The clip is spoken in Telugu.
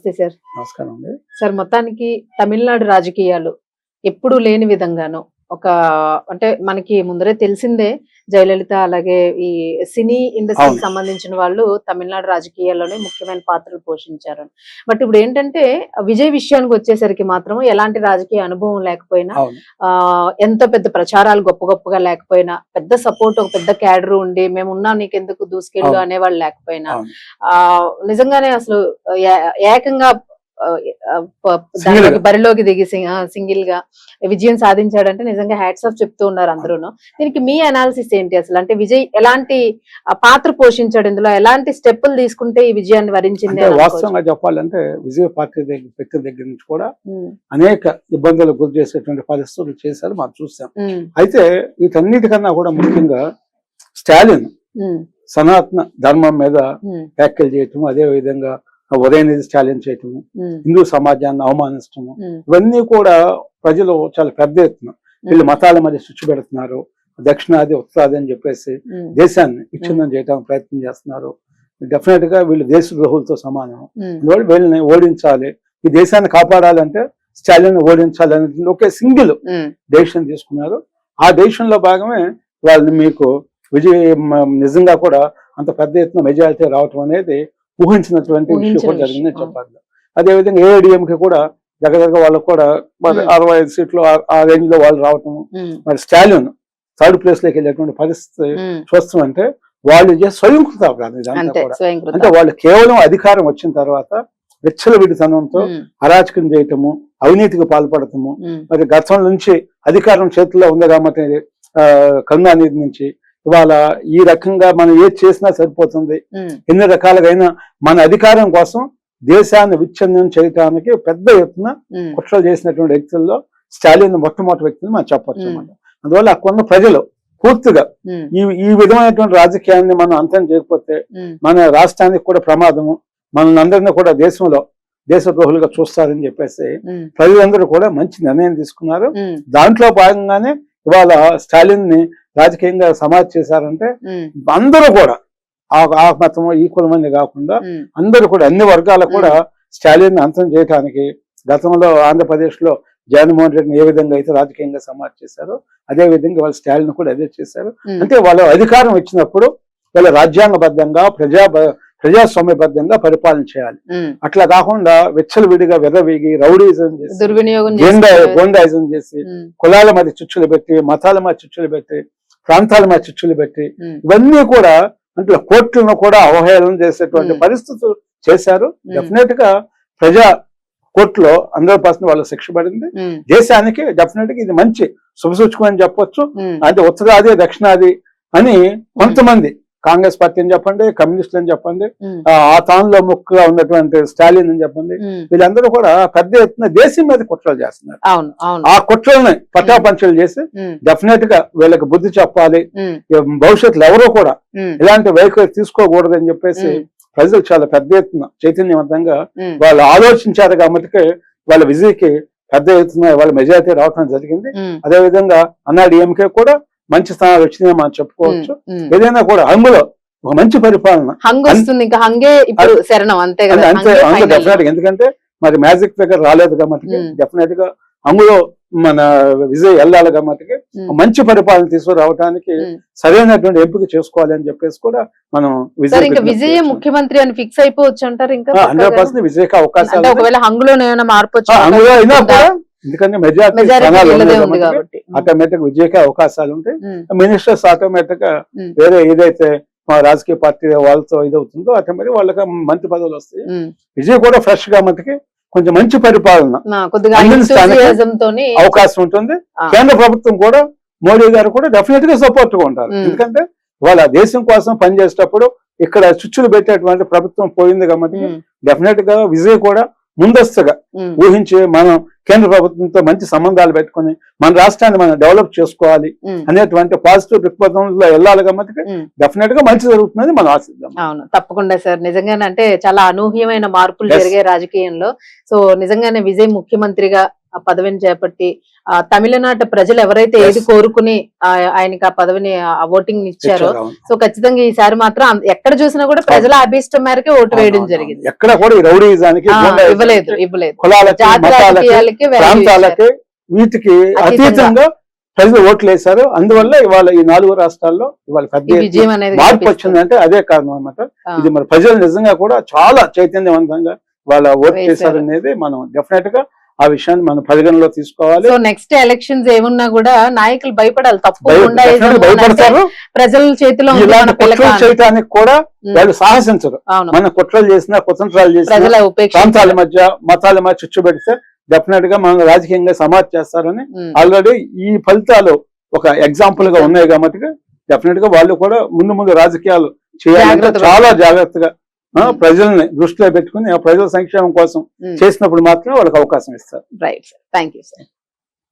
నమస్తే సార్. నమస్కారం అండి. సార్, మొత్తానికి తమిళనాడు రాజకీయాలు ఎప్పుడూ లేని విధంగాను అంటే మనకి ముందరే తెలిసిందే, జయలలిత అలాగే ఈ సినీ ఇండస్ట్రీకి సంబంధించిన వాళ్ళు తమిళనాడు రాజకీయాల్లోనే ముఖ్యమైన పాత్రలు పోషించారు. బట్ ఇప్పుడు ఏంటంటే విజయ్ విషయానికి వచ్చేసరికి మాత్రం ఎలాంటి రాజకీయ అనుభవం లేకపోయినా, ఎంత పెద్ద ప్రచారాలు గొప్పగా లేకపోయినా, పెద్ద సపోర్ట్ ఒక పెద్ద క్యాడర్ ఉండి మేమున్నాం నీకెందుకు దూసుకెళ్ళు అనేవాళ్ళు లేకపోయినా, నిజంగానే అసలు ఏకంగా బరిలోకి దిగి సింగిల్ గా విజయం సాధించాడంటే నిజంగా హ్యాట్స్ ఆఫ్ చెప్తూ ఉన్నారు అందరూను. దీనికి మీ అనాలిసిస్ ఏంటి అసలు? అంటే విజయ్ ఎలాంటి పాత్ర పోషించాడు ఇందులో, ఎలాంటి స్టెప్పులు తీసుకుంటే ఈ విజయాన్ని వరించింది? వాస్తవంగా చెప్పాలంటే విజయ్ పార్టీ వ్యక్తి దగ్గర నుంచి కూడా అనేక ఇబ్బందులకు గురి చేసేటువంటి పరిస్థితులు చేశారు, మనం చూసాం. అయితే వీటన్నిటికన్నా కూడా ముఖ్యంగా స్టాలిన్ సనాతన ధర్మం మీద వ్యాఖ్యలు చేయటం, అదే విధంగా ఉదయనిధి స్టాలిన్ చేయటము, హిందూ సమాజాన్ని అవమానించటము, ఇవన్నీ కూడా ప్రజలు చాలా పెద్ద ఎత్తున వీళ్ళు మతాల మధ్య శిక్ష పెడుతున్నారు, దక్షిణాది ఉత్తరాది అని చెప్పేసి దేశాన్ని విచ్ఛిన్నం చేయడానికి ప్రయత్నం చేస్తున్నారు. డెఫినెట్ గా వీళ్ళు దేశద్రోహులతో సమానం, వీళ్ళని ఓడించాలి, ఈ దేశాన్ని కాపాడాలంటే స్టాలిన్ ఓడించాలి అనేది ఒకే సింగిల్ డెసిషన్ తీసుకున్నారు. ఆ డెసిషన్ లో భాగమే వాళ్ళని మీకు విజయ్ నిజంగా కూడా అంత పెద్ద ఎత్తున మెజారిటీ రావటం అనేది ఊహించినటువంటి విషయం కూడా జరిగిందని చెప్పాలి. అదేవిధంగా ఏఐడిఎంకి కూడా దగ్గర వాళ్ళకు కూడా 65 సీట్లు ఆ రేంజ్ లో వాళ్ళు రావటం, మరి స్టాలిన్ థర్డ్ ప్లేస్ లోకి వెళ్ళేటువంటి పరిస్థితి చూస్తామంటే వాళ్ళు స్వయంకృత అపరాధం ఇదంతా కూడా. అంటే వాళ్ళు కేవలం అధికారం వచ్చిన తర్వాత విచ్చలవిడితనంతో అరాచకం చేయటము, అవినీతికి పాల్పడటము, మరి గతం నుంచి అధికారం చేతుల్లో ఉంది కాబట్టి కరుణానిధి నుంచి ఇవాళ ఈ రకంగా మనం ఏది చేసినా సరిపోతుంది, ఎన్ని రకాలుగా మన అధికారం కోసం దేశాన్ని విచ్ఛిన్నం చేయడానికి పెద్ద ఎత్తున కుట్రలు చేసినటువంటి వ్యక్తుల్లో స్టాలిన్ మొట్టమొదటి వ్యక్తిని మనం చెప్పొచ్చు అన్నమాట. అందువల్ల అక్కడ ప్రజలు పూర్తిగా ఈ విధమైనటువంటి రాజకీయాన్ని మనం అంతం చేయకపోతే మన రాష్ట్రానికి కూడా ప్రమాదము, మనందరినీ కూడా దేశంలో దేశద్రోహులుగా చూస్తారని చెప్పేసి ప్రజలందరూ కూడా మంచి నిర్ణయం తీసుకున్నారు. దాంట్లో భాగంగానే ఇవాళ స్టాలిన్ ని రాజకీయంగా సమాజ్ చేశారంటే అందరూ కూడా ఆ మతము ఈ కులమని కాకుండా అందరూ కూడా అన్ని వర్గాలు కూడా స్టాలిన్ అంతం చేయడానికి గతంలో ఆంధ్రప్రదేశ్ లో జగన్మోహన్ రెడ్డిని ఏ విధంగా అయితే రాజకీయంగా సమాజ్ చేశారో అదే విధంగా వాళ్ళు స్టాలిన్ కూడా అదే చేశారు. అంటే వాళ్ళు అధికారం ఇచ్చినప్పుడు వాళ్ళ రాజ్యాంగబద్ధంగా ప్రజాస్వామ్యబద్ధంగా పరిపాలన చేయాలి. అట్లా కాకుండా విచ్చలవిడిగా విర్రవీగి రౌడీజం చేసి, గోండాయిజం చేసి, కులాల మధ్య చిచ్చులు పెట్టి, మతాల మధ్య చిచ్చులు పెట్టి, ప్రాంతాల మధ్య చిచ్చులు పెట్టి, ఇవన్నీ కూడా అంటే కోర్టులను కూడా అవహేళన చేసేటువంటి పరిస్థితులు చేశారు. డెఫినెట్ గా ప్రజా కోర్టులో 100% వాళ్ళ శిక్ష పడింది. దేశానికి డెఫినెట్ గా ఇది మంచి శుభసూచకం అని చెప్పొచ్చు. అంటే ఉత్తరాది దక్షిణాది అని కొంతమంది కాంగ్రెస్ పార్టీ అని చెప్పండి, కమ్యూనిస్టులు అని చెప్పండి, ఆ తానులో ముక్కుగా ఉన్నటువంటి స్టాలిన్ అని చెప్పండి, వీళ్ళందరూ కూడా పెద్ద ఎత్తున దేశం మీద కుట్రలు చేస్తున్నారు. ఆ కుట్రల్ని పటాపంచలు చేసి డెఫినెట్ గా వీళ్ళకి బుద్ధి చెప్పాలి, భవిష్యత్తులో ఎవరో కూడా ఇలాంటి వైఖరి తీసుకోకూడదని చెప్పేసి ప్రజలు చాలా పెద్ద ఎత్తున చైతన్యవంతంగా వాళ్ళు ఆలోచించారు కాబట్టి వాళ్ళ విజయ్కి పెద్ద ఎత్తున వాళ్ళ మెజారిటీ రావడం జరిగింది. అదేవిధంగా అన్నాడీఎంకే కూడా మంచి స్థానాలు వచ్చినాయి మనం చెప్పుకోవచ్చు. ఏదైనా కూడా హంగులో ఒక మంచి పరిపాలన ఎందుకంటే మరి మ్యాజిక్ ఫిగర్ రాలేదు కాబట్టి డెఫినెట్ గా హంగులో మన విజయ్ వెళ్ళాలి కాబట్టి మంచి పరిపాలన తీసుకురావడానికి సరైనటువంటి ఎంపిక చేసుకోవాలి అని చెప్పేసి కూడా మనం విజయ్ ముఖ్యమంత్రి అని ఫిక్స్ అయిపోవచ్చు అంటారు. ఇంకా 100% విజయ్కి అవకాశాలు హంగులో అయినా కూడా ఎందుకంటే మెజారిటీ ఆటోమేటిక్ విజయకే అవకాశాలు ఉంటాయి. మినిస్టర్స్ ఆటోమేటిక్ గా వేరే ఏదైతే మా రాజకీయ పార్టీ వాళ్ళతో ఇదవుతుందో ఆటోమేటిక్ వాళ్ళకి మంత్రి పదవులు వస్తాయి. విజయ్ కూడా ఫ్రెష్ గా మనకి కొంచెం మంచి పరిపాలన అవకాశం ఉంటుంది. కేంద్ర ప్రభుత్వం కూడా మోడీ గారు కూడా డెఫినెట్ గా సపోర్ట్ గా ఉంటారు. ఎందుకంటే వాళ్ళ దేశం కోసం పనిచేసేటప్పుడు ఇక్కడ చుచ్చులు పెట్టేటువంటి ప్రభుత్వం పోయింది కాబట్టి డెఫినెట్ గా విజయ్ కూడా ముందస్తుగా ఊహించి మనం కేంద్ర ప్రభుత్వంతో మంచి సంబంధాలు పెట్టుకుని మన రాష్ట్రాన్ని మనం డెవలప్ చేసుకోవాలి అనేటువంటి పాజిటివ్ దృక్పథంలో వెళ్ళాలి కాబట్టి డెఫినెట్ గా మంచి జరుగుతుందని మనం ఆశిద్దాం. అవును, తప్పకుండా సార్. నిజంగానే అంటే చాలా అనూహ్యమైన మార్పులు జరిగే రాజకీయంలో. సో నిజంగానే విజయ్ ముఖ్యమంత్రిగా ఆ పదవిని చేపట్టి ఆ తమిళనాట ప్రజలు ఎవరైతే ఏది కోరుకుని ఆయనకి ఆ పదవిని ఆ ఓటింగ్ ఇచ్చారో, సో ఖచ్చితంగా ఈసారి మాత్రం ఎక్కడ చూసినా కూడా ప్రజల అభీష్టం మేరకే ఓటు వేయడం జరిగింది. ఎక్కడ కూడా ఈ రౌడీజానికి ఇవ్వలేదు జాతి రాజకీయాలకి ప్రాంతాలకి వీటికి అతీతంగా ప్రజలు ఓట్లు వేశారు. అందువల్ల ఇవాళ ఈ 4 రాష్ట్రాల్లో ఇవాళ విజయం అనేది మార్పు వచ్చిందంటే అదే కారణం అన్నమాట. ఇది మరి ప్రజలు నిజంగా కూడా చాలా చైతన్యవంతంగా వాళ్ళ ఓటు చేశారు అనేది మనం డెఫినెట్ గా ఆ విషయాన్ని మనం పరిగణలో తీసుకోవాలి. సో నెక్స్ట్ ఎలక్షన్స్ ఏమున్నా కూడా నాయకులు భయపడాలి, తప్పు భయపడతారు. ప్రజల చేతిలో చేయడానికి కూడా వాళ్ళు సాహసించరు. మన కుట్రలు చేసినా కుతంత్రాలు చేసినా ప్రాంతాల మధ్య మతాల మధ్య చిచ్చు పెడితే డెఫినెట్ గా మనం రాజకీయంగా సమాధి చేస్తారని ఆల్రెడీ ఈ ఫలితాలు ఒక ఎగ్జాంపుల్ గా ఉన్నాయి కాబట్టి డెఫినెట్ గా వాళ్ళు కూడా ముందు రాజకీయాలు చేయాలంటే చాలా జాగ్రత్తగా ప్రజల్ని దృష్టిలో పెట్టుకుని ప్రజల సంక్షేమం కోసం చేసినప్పుడు మాత్రమే వాళ్ళకి అవకాశం ఇస్తారు. Right sir, thank you sir.